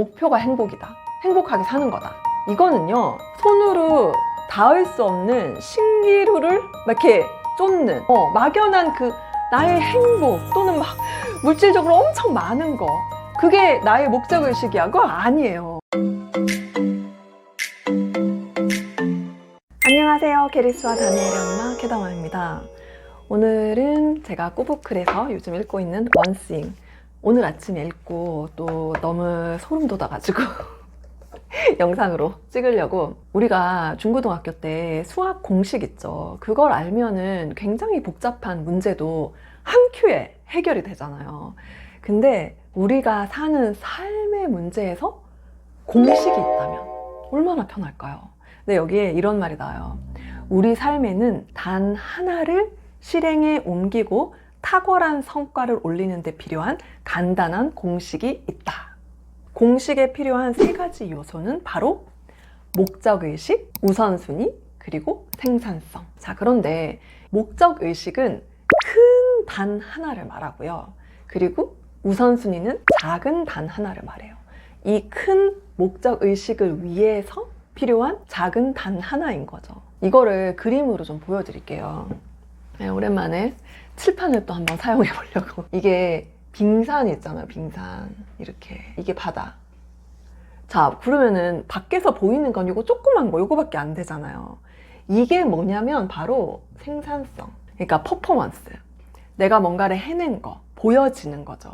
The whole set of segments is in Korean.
목표가 행복이다. 행복하게 사는 거다. 이거는요, 손으로 닿을 수 없는 신기루를 막 이렇게 쫓는, 막연한 그 나의 행복 또는 막 물질적으로 엄청 많은 거, 그게 나의 목적의식이야. 그거 아니에요. 안녕하세요. 게리스와 다니엘의 엄마 캐다마입니다. 오늘은 제가 꾸부클에서 요즘 읽고 있는 원싱, 오늘 아침에 읽고 또 너무 소름 돋아가지고 영상으로 찍으려고. 우리가 중고등학교 때 수학 공식 있죠. 그걸 알면은 굉장히 복잡한 문제도 한 큐에 해결이 되잖아요. 근데 우리가 사는 삶의 문제에서 공식이 있다면 얼마나 편할까요? 근데 여기에 이런 말이 나와요. 우리 삶에는 단 하나를 실행에 옮기고 탁월한 성과를 올리는 데 필요한 간단한 공식이 있다. 공식에 필요한 세 가지 요소는 바로 목적의식, 우선순위, 그리고 생산성. 자, 그런데 목적의식은 큰 단 하나를 말하고요. 그리고 우선순위는 작은 단 하나를 말해요. 이 큰 목적의식을 위해서 필요한 작은 단 하나인 거죠. 이거를 그림으로 좀 보여드릴게요. 네, 오랜만에 칠판을 또 한번 사용해 보려고. 이게 빙산이 있잖아요. 빙산. 이렇게. 이게 바다. 자, 그러면은 밖에서 보이는 건 이거 조그만 거, 이거밖에 안 되잖아요. 이게 뭐냐면 바로 생산성. 그러니까 퍼포먼스. 내가 뭔가를 해낸 거, 보여지는 거죠.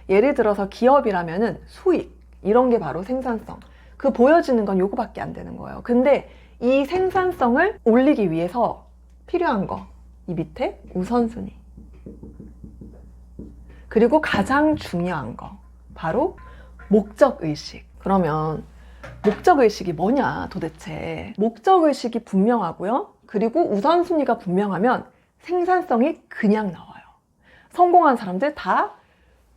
예를 들어서 기업이라면은 수익. 이런 게 바로 생산성. 그 보여지는 건 요거밖에 안 되는 거예요. 근데 이 생산성을 올리기 위해서 필요한 거, 이 밑에 우선순위. 그리고 가장 중요한 거, 바로 목적의식. 그러면 목적의식이 뭐냐 도대체. 목적의식이 분명하고요. 그리고 우선순위가 분명하면 생산성이 그냥 나와요. 성공한 사람들 다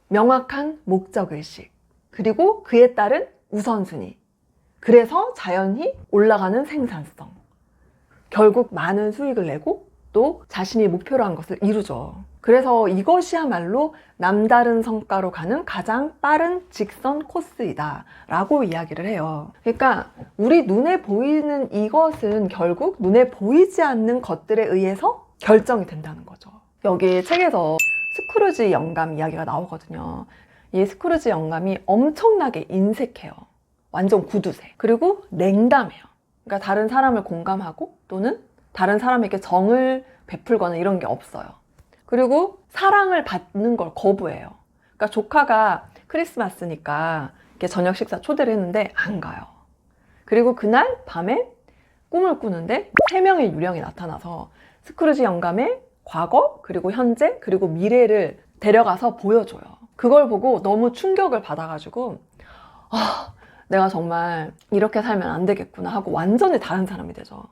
명확한 목적의식. 그리고 그에 따른 우선순위. 그래서 자연히 올라가는 생산성. 결국 많은 수익을 내고 또 자신이 목표로 한 것을 이루죠. 그래서 이것이야말로 남다른 성과로 가는 가장 빠른 직선 코스이다 라고 이야기를 해요. 그러니까 우리 눈에 보이는 이것은 결국 눈에 보이지 않는 것들에 의해서 결정이 된다는 거죠. 여기 책에서 스크루지 영감 이야기가 나오거든요. 이 스크루지 영감이 엄청나게 인색해요. 완전 구두쇠. 그리고 냉담해요. 그러니까 다른 사람을 공감하고 또는 다른 사람에게 정을 베풀거나 이런 게 없어요. 그리고 사랑을 받는 걸 거부해요. 그러니까 조카가 크리스마스니까 이렇게 저녁 식사 초대를 했는데 안 가요. 그리고 그날 밤에 꿈을 꾸는데 3명의 유령이 나타나서 스크루지 영감의 과거, 그리고 현재, 그리고 미래를 데려가서 보여줘요. 그걸 보고 너무 충격을 받아가지고 내가 정말 이렇게 살면 안 되겠구나 하고 완전히 다른 사람이 되죠.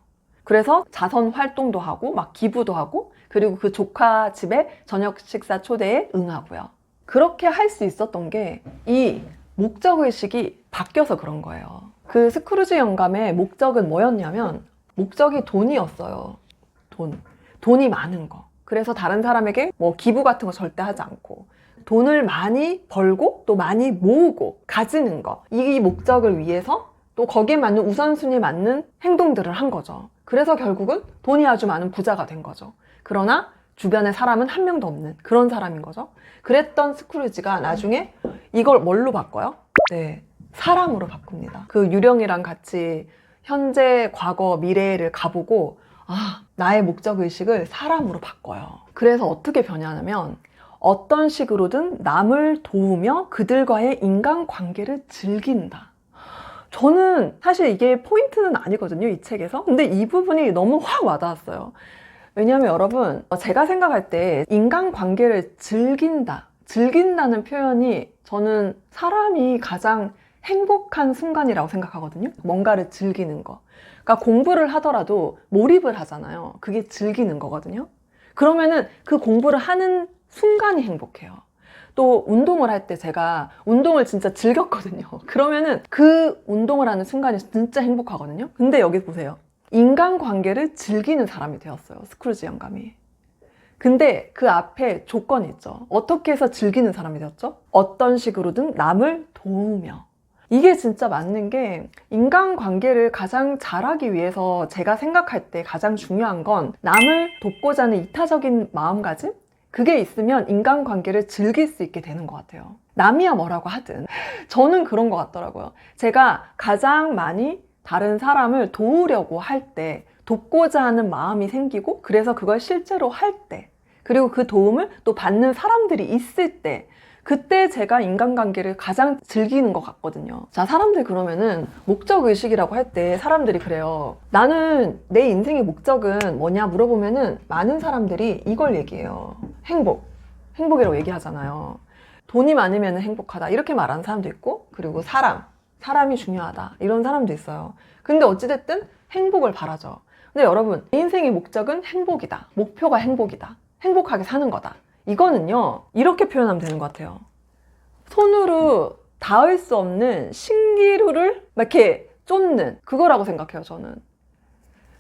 그래서 자선 활동도 하고 막 기부도 하고 그리고 그 조카 집에 저녁 식사 초대에 응하고요. 그렇게 할 수 있었던 게 이 목적의식이 바뀌어서 그런 거예요. 그 스크루지 영감의 목적은 뭐였냐면 목적이 돈이었어요. 돈이 많은 거. 그래서 다른 사람에게 뭐 기부 같은 거 절대 하지 않고 돈을 많이 벌고 또 많이 모으고 가지는 거. 이 목적을 위해서 또 거기에 맞는 우선순위에 맞는 행동들을 한 거죠. 그래서 결국은 돈이 아주 많은 부자가 된 거죠. 그러나 주변에 사람은 한 명도 없는 그런 사람인 거죠. 그랬던 스크루지가 나중에 이걸 뭘로 바꿔요? 네, 사람으로 바꿉니다. 그 유령이랑 같이 현재, 과거, 미래를 가보고 나의 목적의식을 사람으로 바꿔요. 그래서 어떻게 변하냐면 어떤 식으로든 남을 도우며 그들과의 인간관계를 즐긴다. 저는 사실 이게 포인트는 아니거든요, 이 책에서. 근데 이 부분이 너무 확 와닿았어요. 왜냐하면 여러분, 제가 생각할 때 인간관계를 즐긴다는 표현이 저는 사람이 가장 행복한 순간이라고 생각하거든요. 뭔가를 즐기는 거. 그러니까 공부를 하더라도 몰입을 하잖아요. 그게 즐기는 거거든요. 그러면은 그 공부를 하는 순간이 행복해요. 또 운동을 할 때 제가 운동을 진짜 즐겼거든요. 그러면은 그 운동을 하는 순간이 진짜 행복하거든요. 근데 여기 보세요. 인간관계를 즐기는 사람이 되었어요. 스크루지 영감이. 근데 그 앞에 조건이 있죠. 어떻게 해서 즐기는 사람이 되었죠? 어떤 식으로든 남을 도우며. 이게 진짜 맞는 게 인간관계를 가장 잘하기 위해서 제가 생각할 때 가장 중요한 건 남을 돕고자 하는 이타적인 마음가짐? 그게 있으면 인간관계를 즐길 수 있게 되는 것 같아요. 남이야 뭐라고 하든 저는 그런 것 같더라고요. 제가 가장 많이 다른 사람을 도우려고 할 때, 돕고자 하는 마음이 생기고 그래서 그걸 실제로 할 때, 그리고 그 도움을 또 받는 사람들이 있을 때, 그때 제가 인간관계를 가장 즐기는 것 같거든요. 자, 사람들 그러면은 목적의식이라고 할 때 사람들이 그래요. 나는 내 인생의 목적은 뭐냐 물어보면은 많은 사람들이 이걸 얘기해요. 행복이라고 얘기하잖아요. 돈이 많으면 행복하다 이렇게 말하는 사람도 있고, 그리고 사람이 중요하다 이런 사람도 있어요. 근데 어찌됐든 행복을 바라죠. 근데 여러분, 내 인생의 목적은 행복이다, 목표가 행복이다, 행복하게 사는 거다, 이거는요 이렇게 표현하면 되는 것 같아요. 손으로 닿을 수 없는 신기루를 막 이렇게 쫓는 그거라고 생각해요, 저는.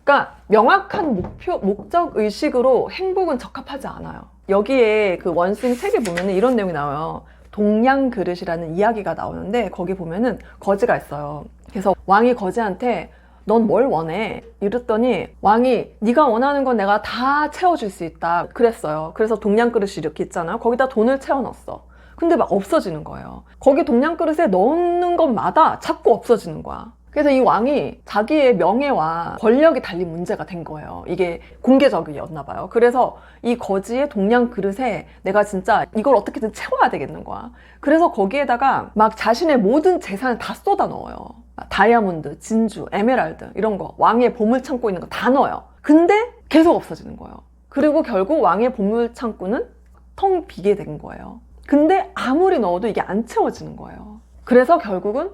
그러니까 명확한 목적의식으로 행복은 적합하지 않아요. 여기에 그 원숭이 책에 보면은 이런 내용이 나와요. 동양그릇이라는 이야기가 나오는데 거기 보면은 거지가 있어요. 그래서 왕이 거지한테 넌 뭘 원해? 이랬더니 왕이 네가 원하는 건 내가 다 채워줄 수 있다 그랬어요. 그래서 동양그릇이 이렇게 있잖아요. 거기다 돈을 채워 넣었어. 근데 막 없어지는 거예요. 거기 동양그릇에 넣는 것마다 자꾸 없어지는 거야. 그래서 이 왕이 자기의 명예와 권력이 달린 문제가 된 거예요. 이게 공개적이었나 봐요. 그래서 이 거지의 동양그릇에 내가 진짜 이걸 어떻게든 채워야 되겠는 거야. 그래서 거기에다가 막 자신의 모든 재산을 다 쏟아 넣어요. 다이아몬드, 진주, 에메랄드 이런 거, 왕의 보물 창고에 있는 거 다 넣어요. 근데 계속 없어지는 거예요. 그리고 결국 왕의 보물 창고는 텅 비게 된 거예요. 근데 아무리 넣어도 이게 안 채워지는 거예요. 그래서 결국은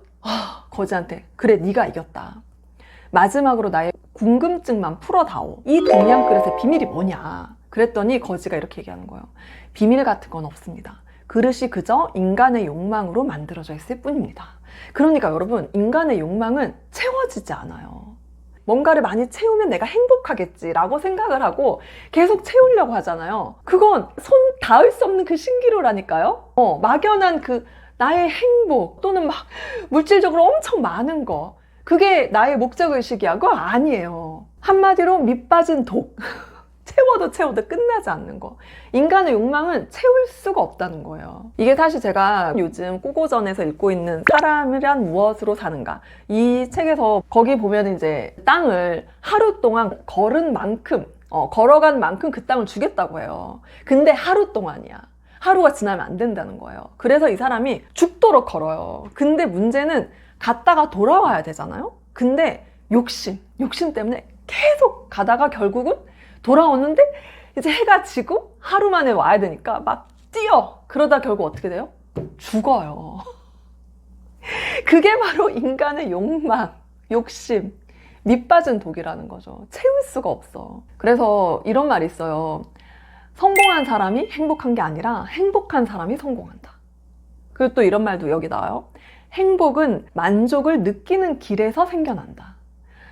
거지한테 그래 네가 이겼다. 마지막으로 나의 궁금증만 풀어다오. 이 동양그릇의 비밀이 뭐냐. 그랬더니 거지가 이렇게 얘기하는 거예요. 비밀 같은 건 없습니다. 그릇이 그저 인간의 욕망으로 만들어져 있을 뿐입니다. 그러니까 여러분, 인간의 욕망은 채워지지 않아요. 뭔가를 많이 채우면 내가 행복하겠지라고 생각을 하고 계속 채우려고 하잖아요. 그건 손 닿을 수 없는 그 신기루라니까요. 막연한 그 나의 행복 또는 막 물질적으로 엄청 많은 거, 그게 나의 목적의식이야? 그거 아니에요. 한마디로 밑 빠진 독. 채워도 끝나지 않는 거. 인간의 욕망은 채울 수가 없다는 거예요. 이게 사실 제가 요즘 꼬고전에서 읽고 있는 사람이란 무엇으로 사는가, 이 책에서 거기 보면 이제 땅을 하루 동안 걸어간 만큼 그 땅을 주겠다고 해요. 근데 하루 동안이야. 하루가 지나면 안 된다는 거예요. 그래서 이 사람이 죽도록 걸어요. 근데 문제는 갔다가 돌아와야 되잖아요. 근데 욕심 때문에 계속 가다가 결국은 돌아오는데 이제 해가 지고 하루 만에 와야 되니까 막 뛰어. 그러다 결국 어떻게 돼요? 죽어요. 그게 바로 인간의 욕망, 욕심, 밑빠진 독이라는 거죠. 채울 수가 없어. 그래서 이런 말이 있어요. 성공한 사람이 행복한 게 아니라 행복한 사람이 성공한다. 그리고 또 이런 말도 여기 나와요. 행복은 만족을 느끼는 길에서 생겨난다.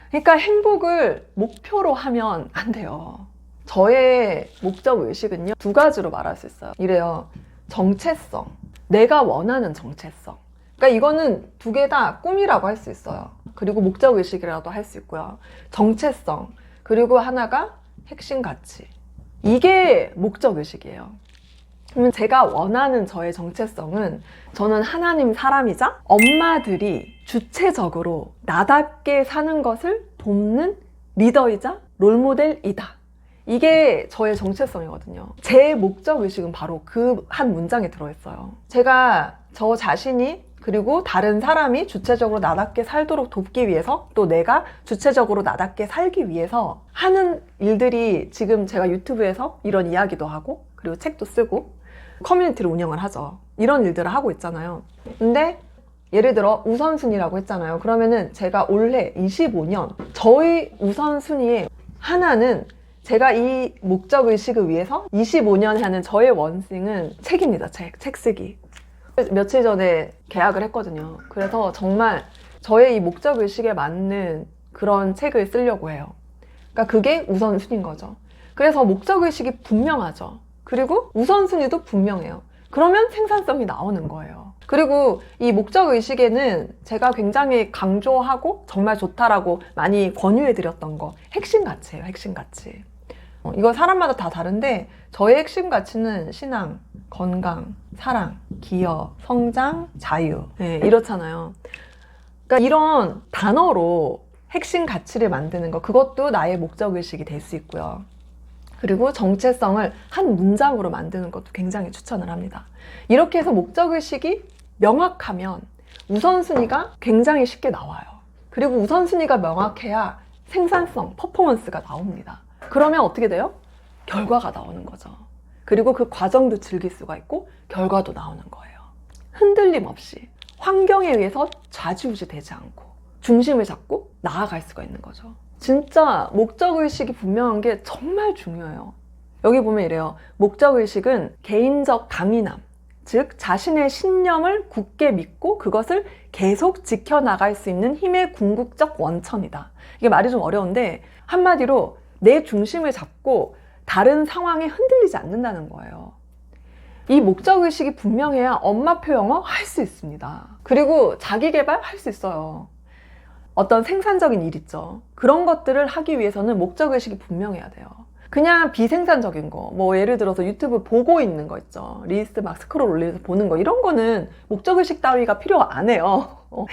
그러니까 행복을 목표로 하면 안 돼요. 저의 목적의식은요, 두 가지로 말할 수 있어요. 이래요. 정체성. 내가 원하는 정체성. 그러니까 이거는 두 개 다 꿈이라고 할 수 있어요. 그리고 목적의식이라도 할 수 있고요. 정체성. 그리고 하나가 핵심 가치. 이게 목적의식이에요. 그러면 제가 원하는 저의 정체성은, 저는 하나님 사람이자 엄마들이 주체적으로 나답게 사는 것을 돕는 리더이자 롤모델이다. 이게 저의 정체성이거든요. 제 목적의식은 바로 그 한 문장에 들어있어요. 제가 저 자신이, 그리고 다른 사람이 주체적으로 나답게 살도록 돕기 위해서, 또 내가 주체적으로 나답게 살기 위해서 하는 일들이, 지금 제가 유튜브에서 이런 이야기도 하고, 그리고 책도 쓰고 커뮤니티를 운영을 하죠. 이런 일들을 하고 있잖아요. 근데 예를 들어 우선순위라고 했잖아요. 그러면은 제가 올해 25년 저의 우선순위의 하나는, 제가 이 목적의식을 위해서 25년 하는 저의 원칙은 책입니다. 책 쓰기. 며칠 전에 계약을 했거든요. 그래서 정말 저의 이 목적의식에 맞는 그런 책을 쓰려고 해요. 그러니까 그게 우선순위인 거죠. 그래서 목적의식이 분명하죠. 그리고 우선순위도 분명해요. 그러면 생산성이 나오는 거예요. 그리고 이 목적의식에는 제가 굉장히 강조하고 정말 좋다라고 많이 권유해드렸던 거, 핵심 가치예요. 핵심 가치. 이거 사람마다 다 다른데 저의 핵심 가치는 신앙, 건강, 사랑, 기여, 성장, 자유. 네, 이렇잖아요. 그러니까 이런 단어로 핵심 가치를 만드는 거, 그것도 나의 목적의식이 될 수 있고요. 그리고 정체성을 한 문장으로 만드는 것도 굉장히 추천을 합니다. 이렇게 해서 목적의식이 명확하면 우선순위가 굉장히 쉽게 나와요. 그리고 우선순위가 명확해야 생산성, 퍼포먼스가 나옵니다. 그러면 어떻게 돼요? 결과가 나오는 거죠. 그리고 그 과정도 즐길 수가 있고 결과도 나오는 거예요. 흔들림 없이 환경에 의해서 좌지우지 되지 않고 중심을 잡고 나아갈 수가 있는 거죠. 진짜 목적의식이 분명한 게 정말 중요해요. 여기 보면 이래요. 목적의식은 개인적 강인함, 즉 자신의 신념을 굳게 믿고 그것을 계속 지켜나갈 수 있는 힘의 궁극적 원천이다. 이게 말이 좀 어려운데 한마디로 내 중심을 잡고 다른 상황에 흔들리지 않는다는 거예요. 이 목적의식이 분명해야 엄마표 영어 할 수 있습니다. 그리고 자기개발 할 수 있어요. 어떤 생산적인 일 있죠. 그런 것들을 하기 위해서는 목적의식이 분명해야 돼요. 그냥 비생산적인 거, 뭐 예를 들어서 유튜브 보고 있는 거 있죠. 릴스 막 스크롤 올리면서 보는 거, 이런 거는 목적의식 따위가 필요 안 해요. 막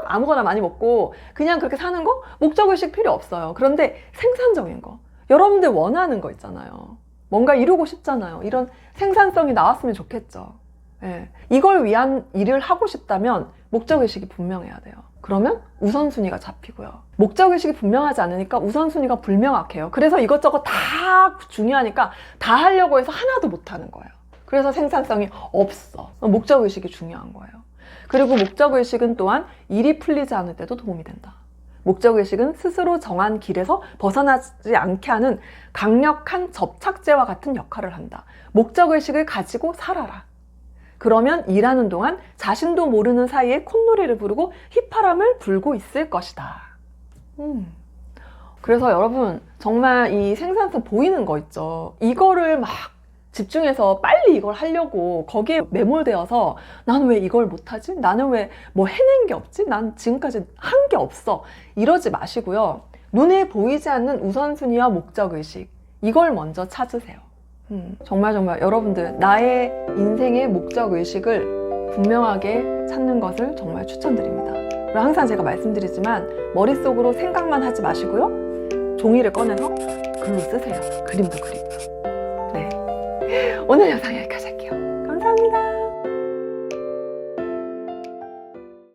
아무거나 많이 먹고 그냥 그렇게 사는 거 목적의식 필요 없어요. 그런데 생산적인 거, 여러분들 원하는 거 있잖아요. 뭔가 이루고 싶잖아요. 이런 생산성이 나왔으면 좋겠죠. 예. 이걸 위한 일을 하고 싶다면 목적의식이 분명해야 돼요. 그러면 우선순위가 잡히고요. 목적의식이 분명하지 않으니까 우선순위가 불명확해요. 그래서 이것저것 다 중요하니까 다 하려고 해서 하나도 못하는 거예요. 그래서 생산성이 없어. 목적의식이 중요한 거예요. 그리고 목적의식은 또한 일이 풀리지 않을 때도 도움이 된다. 목적의식은 스스로 정한 길에서 벗어나지 않게 하는 강력한 접착제와 같은 역할을 한다. 목적의식을 가지고 살아라. 그러면 일하는 동안 자신도 모르는 사이에 콧노래를 부르고 휘파람을 불고 있을 것이다. 그래서 여러분 정말 이 생산성 보이는 거 있죠. 이거를 막 집중해서 빨리 이걸 하려고 거기에 매몰되어서 나는 왜 이걸 못하지? 나는 왜 뭐 해낸 게 없지? 난 지금까지 한 게 없어. 이러지 마시고요. 눈에 보이지 않는 우선순위와 목적의식, 이걸 먼저 찾으세요. 정말 여러분들 나의 인생의 목적의식을 분명하게 찾는 것을 정말 추천드립니다. 그리고 항상 제가 말씀드리지만 머릿속으로 생각만 하지 마시고요. 종이를 꺼내서 글로 쓰세요. 그림도 그리고요. 네. 오늘 영상 여기까지.